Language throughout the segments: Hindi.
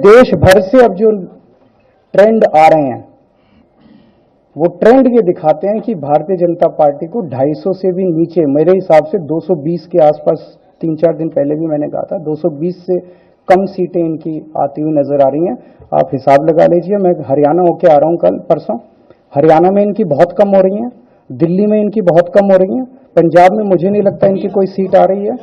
देश भर से अब जो ट्रेंड आ रहे हैं वो ट्रेंड ये दिखाते हैं कि भारतीय जनता पार्टी को 250 से भी नीचे, मेरे हिसाब से 220 के आसपास, 3-4 दिन पहले भी मैंने कहा था, 220 से कम सीटें इनकी आती हुई नजर आ रही हैं। आप हिसाब लगा लीजिए। मैं हरियाणा होके आ रहा हूं कल परसों, हरियाणा में इनकी बहुत कम हो रही हैं, दिल्ली में इनकी बहुत कम हो रही हैं, पंजाब में मुझे नहीं लगता इनकी कोई सीट आ रही है,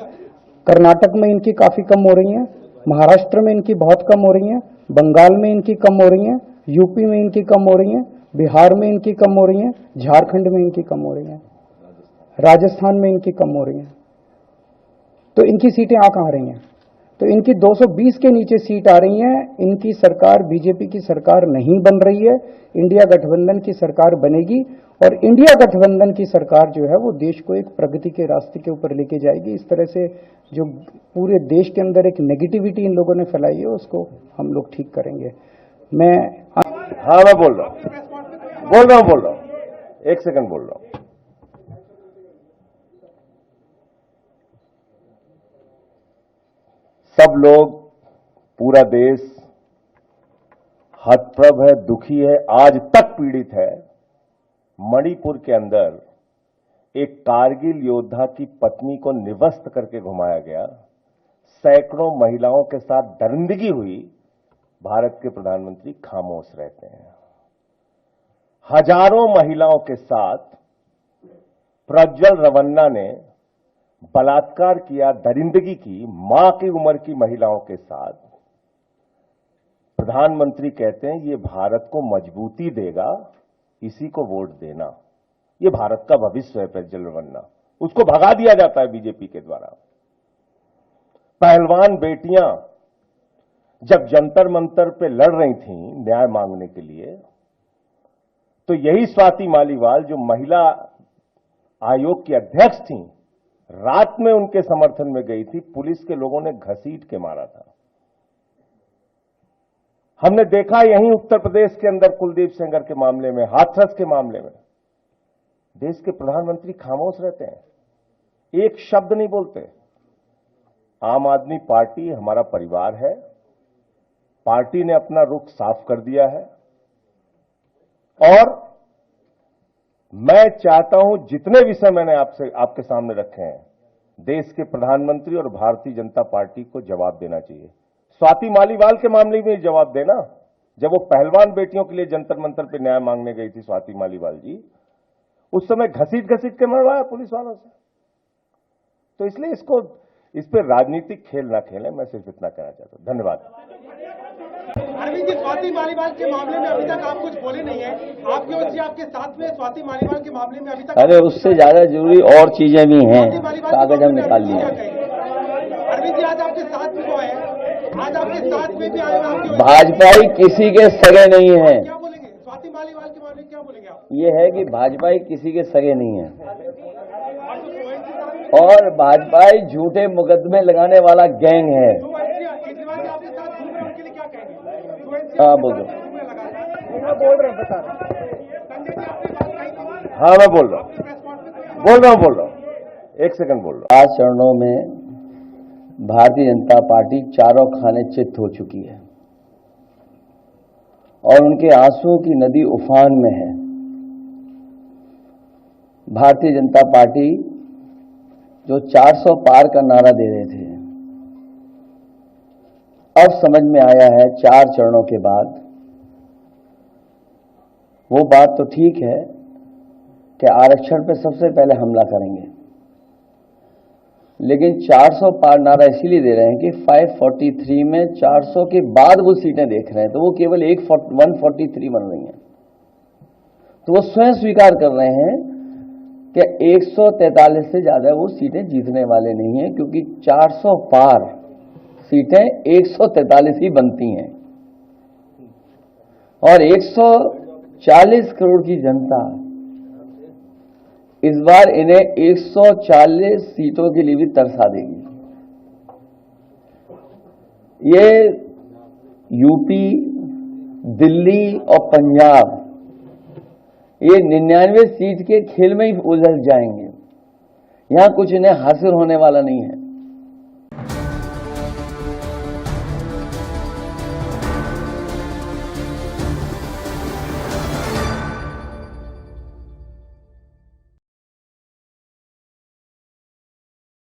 कर्नाटक में इनकी काफी कम हो रही हैं, महाराष्ट्र में इनकी बहुत कम हो रही हैं, बंगाल में इनकी कम हो रही हैं, यूपी में इनकी कम हो रही हैं, बिहार में इनकी कम हो रही हैं, झारखंड में इनकी कम हो रही हैं, राजस्थान में इनकी कम हो रही हैं। तो इनकी सीटें आ कहां रही हैं? तो इनकी 220 के नीचे सीट आ रही हैं। इनकी सरकार बीजेपी की सरकार नहीं बन रही है, इंडिया गठबंधन की सरकार बनेगी और इंडिया गठबंधन की सरकार जो है वो देश को एक प्रगति के रास्ते के ऊपर लेके जाएगी। इस तरह से जो पूरे देश के अंदर एक नेगेटिविटी इन लोगों ने फैलाई है उसको हम लोग ठीक करेंगे। मैं बोल रहा हूं, एक सेकंड बोल रहा हूं। सब लोग, पूरा देश हतप्रभ है, दुखी है, आज तक पीड़ित है। मणिपुर के अंदर एक कारगिल योद्धा की पत्नी को निवस्त करके घुमाया गया, सैकड़ों महिलाओं के साथ दरिंदगी हुई, भारत के प्रधानमंत्री खामोश रहते हैं। हजारों महिलाओं के साथ प्रज्वल रवन्ना ने बलात्कार किया, दरिंदगी की, मां की उम्र की महिलाओं के साथ। प्रधानमंत्री कहते हैं ये भारत को मजबूती देगा, इसी को वोट देना। ये भारत का भविष्य है प्रज्वल रवन्ना, उसको भगा दिया जाता है बीजेपी के द्वारा। पहलवान बेटियां जब जंतर मंतर पे लड़ रही थीं न्याय मांगने के लिए, तो यही स्वाति मालीवाल जो महिला आयोग की अध्यक्ष थीं, रात में उनके समर्थन में गई थी, पुलिस के लोगों ने घसीट के मारा था। हमने देखा यहीं उत्तर प्रदेश के अंदर कुलदीप सेंगर के मामले में, हाथरस के मामले में, देश के प्रधानमंत्री खामोश रहते हैं, एक शब्द नहीं बोलते। आम आदमी पार्टी हमारा परिवार है, पार्टी ने अपना रुख साफ कर दिया है और मैं चाहता हूं जितने विषय मैंने आपके सामने रखे हैं, देश के प्रधानमंत्री और भारतीय जनता पार्टी को जवाब देना चाहिए। स्वाति मालीवाल के मामले में जवाब देना, जब वो पहलवान बेटियों के लिए जंतर मंतर पे न्याय मांगने गई थी स्वाति मालीवाल जी, उस समय घसीट के मरवाया पुलिस वालों से। तो इसलिए इस पर राजनीतिक खेल ना खेलें, मैं सिर्फ इतना कहना चाहता हूं। धन्यवाद। अरविंद जी, स्वाति मालीवाल के मामले में अभी तक आप कुछ बोले नहीं है, आपकी ओर से आपके साथ में स्वाति मालीवाल के मामले में अभी तक, अरे उससे ज्यादा जरूरी और चीजें भी हैं, कागज हम निकाल लिए। अरविंद जी, आज आपके साथ में वो है, आज आपके साथ में भी आए, भाजपाई किसी के सगे नहीं है। क्या बोलेंगे स्वाति मालीवाल के मामले में, क्या बोलेंगे आप? ये है कि भाजपाई किसी के सगे नहीं है और भाजपाई झूठे मुकदमे लगाने वाला गैंग है। हाँ बोलो। हाँ मैं बोल रहा हूं, एक सेकंड बोल रहा हूं। 5 चरणों में भारतीय जनता पार्टी चारों खाने चित्त हो चुकी है और उनके आंसुओं की नदी उफान में है। भारतीय जनता पार्टी जो 400 पार का नारा दे रहे थे, अब समझ में आया है 4 चरणों के बाद, वो बात तो ठीक है कि आरक्षण पे सबसे पहले हमला करेंगे, लेकिन 400 पार नारा इसीलिए दे रहे हैं कि 543 में 400 के बाद वो सीटें देख रहे हैं, तो वो केवल 143 बन रही हैं। तो वो स्वयं स्वीकार कर रहे हैं कि 143 से ज्यादा वो सीटें जीतने वाले नहीं हैं, क्योंकि 400 पार सीटें 143 ही बनती हैं और 140 करोड़ की जनता इस बार इन्हें 140 सीटों के लिए भी तरसा देगी। ये यूपी, दिल्ली और पंजाब ये 99 सीट के खेल में ही उलझ जाएंगे। यहां कुछ इन्हें हासिल होने वाला नहीं है।